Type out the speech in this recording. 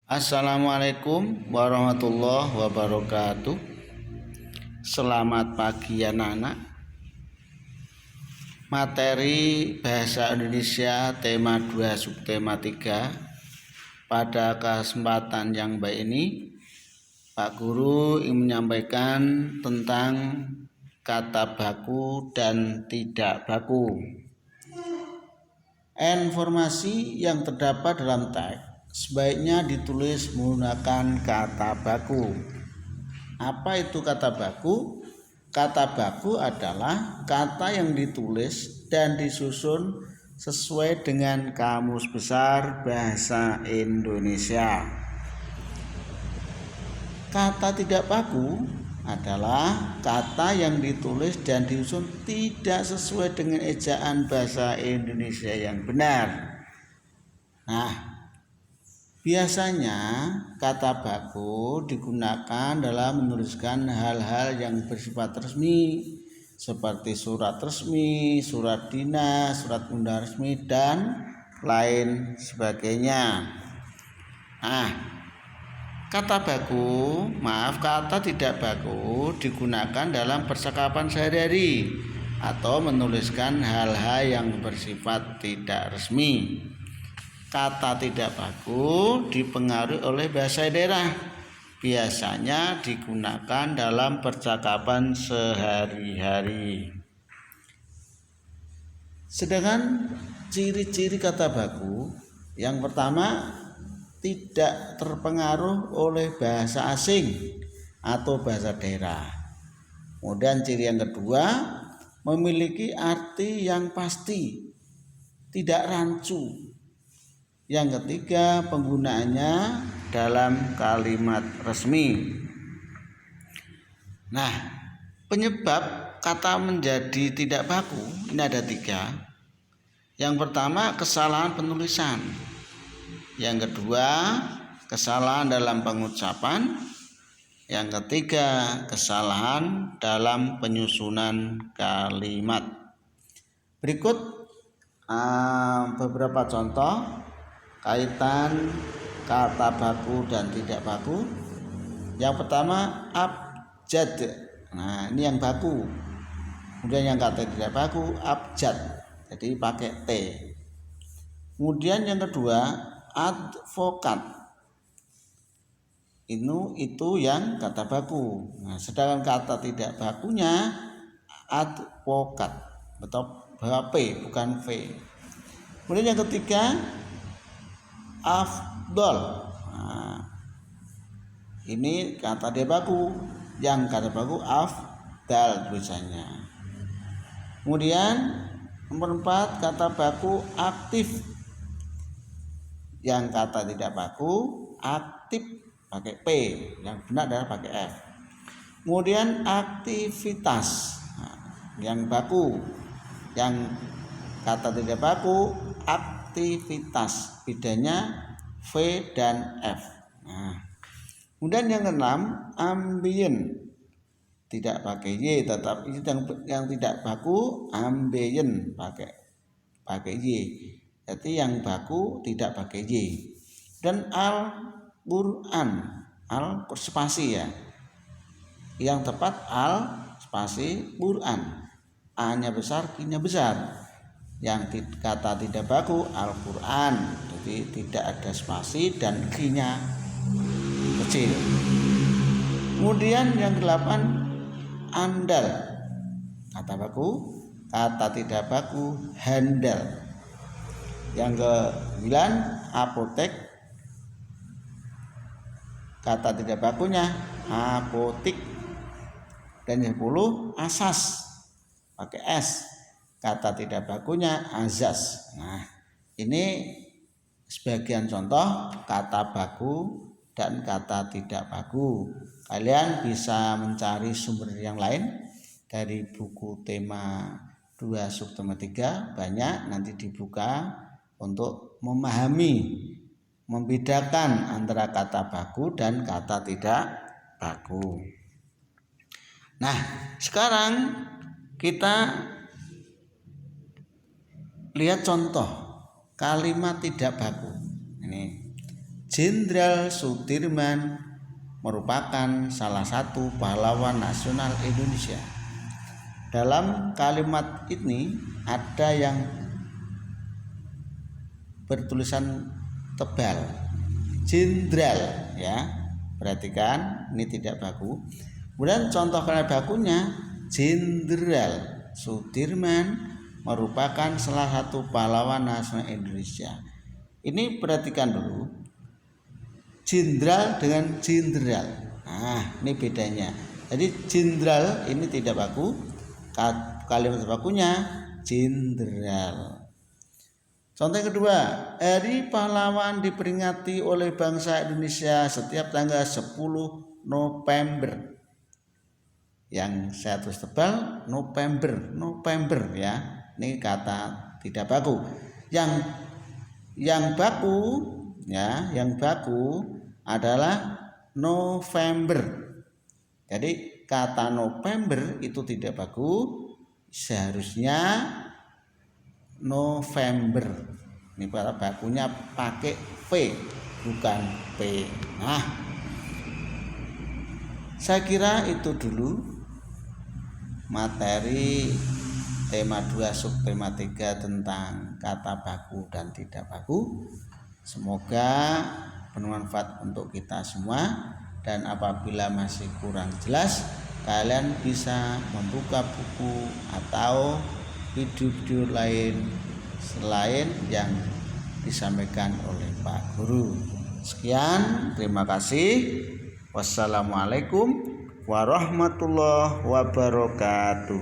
Assalamualaikum warahmatullahi wabarakatuh. Selamat pagi anak-anak. Materi Bahasa Indonesia tema 2 subtema 3. Pada kesempatan yang baik ini Pak Guru ingin menyampaikan tentang kata baku dan tidak baku. Informasi yang terdapat dalam teks sebaiknya ditulis menggunakan kata baku. Apa itu kata baku? Kata baku adalah kata yang ditulis dan disusun sesuai dengan Kamus Besar Bahasa Indonesia. Kata tidak baku adalah kata yang ditulis dan disusun tidak sesuai dengan ejaan bahasa Indonesia yang benar. Biasanya kata baku digunakan dalam menuliskan hal-hal yang bersifat resmi seperti surat resmi, surat dinas, surat undangan resmi, dan lain sebagainya. Kata tidak baku digunakan dalam percakapan sehari-hari atau menuliskan hal-hal yang bersifat tidak resmi. Kata tidak baku dipengaruhi oleh bahasa daerah. Biasanya digunakan dalam percakapan sehari-hari. Sedangkan ciri-ciri kata baku, yang pertama, tidak terpengaruh oleh bahasa asing atau bahasa daerah. Kemudian ciri yang kedua, memiliki arti yang pasti, tidak rancu. Yang ketiga, penggunaannya dalam kalimat resmi. Penyebab kata menjadi tidak baku ini ada 3. Yang pertama, kesalahan penulisan. Yang kedua, kesalahan dalam pengucapan. Yang ketiga, kesalahan dalam penyusunan kalimat. Berikut beberapa contoh kaitan kata baku dan tidak baku. Yang pertama, abjad. Ini yang baku. Kemudian yang kata tidak baku, abjad, jadi pakai T. Kemudian yang kedua, advokat. Itu yang kata baku. Sedangkan kata tidak bakunya advokat, betul, P bukan V. Kemudian yang ketiga, afdol. Ini kata dia baku, yang kata baku afdal tulisannya. Kemudian nomor 4, kata baku aktif. Yang kata tidak baku aktif pakai P, yang benar adalah pakai F. Kemudian aktivitas, yang baku. Yang kata tidak baku aktivitas, bedanya V dan F. Kemudian yang keenam, ambien, tidak pakai Y, tetapi yang tidak baku ambien pakai Y. Jadi yang baku tidak pakai Y. Dan Al-Quran, al spasi ya. Yang tepat al spasi Quran. A-nya besar, Q-nya besar. Yang kata tidak baku Al-Quran, jadi tidak ada spasi dan Q-nya kecil. Kemudian yang 8, andal, kata baku. Kata tidak baku handal. Yang ke-9, apotek, kata tidak bakunya apotik. Dan yang 10, asas, pakai S, kata tidak bakunya azas. Ini sebagian contoh kata baku dan kata tidak baku. Kalian bisa mencari sumber yang lain dari buku tema 2 subtema 3, banyak, nanti dibuka untuk membedakan antara kata baku dan kata tidak baku. Sekarang kita lihat contoh kalimat tidak baku. Ini Jenderal Sudirman merupakan salah satu pahlawan nasional Indonesia. Dalam kalimat ini ada yang bertulisan tebal, jenderal, ya. Perhatikan, ini tidak baku. Kemudian contoh kalimat bakunya, Jenderal Sudirman merupakan salah satu pahlawan nasional Indonesia. Ini perhatikan dulu, jenderal dengan jenderal. Nah, ini bedanya. Jadi jenderal ini tidak baku, kalimat bakunya jenderal. Contoh yang kedua, Hari Pahlawan diperingati oleh bangsa Indonesia setiap tanggal 10 November. Yang saya tulis tebal, November ya. Ini kata tidak baku. Yang baku ya, yang baku adalah November. Jadi kata November itu tidak baku, seharusnya November. Ini para bakunya pakai V bukan P. Nah, saya kira itu dulu materi tema 2 subtema 3 tentang kata baku dan tidak baku. Semoga bermanfaat untuk kita semua, dan apabila masih kurang jelas, kalian bisa membuka buku atau video-video lain selain yang disampaikan oleh Pak Guru. Sekian, terima kasih. Wassalamualaikum warahmatullahi wabarakatuh.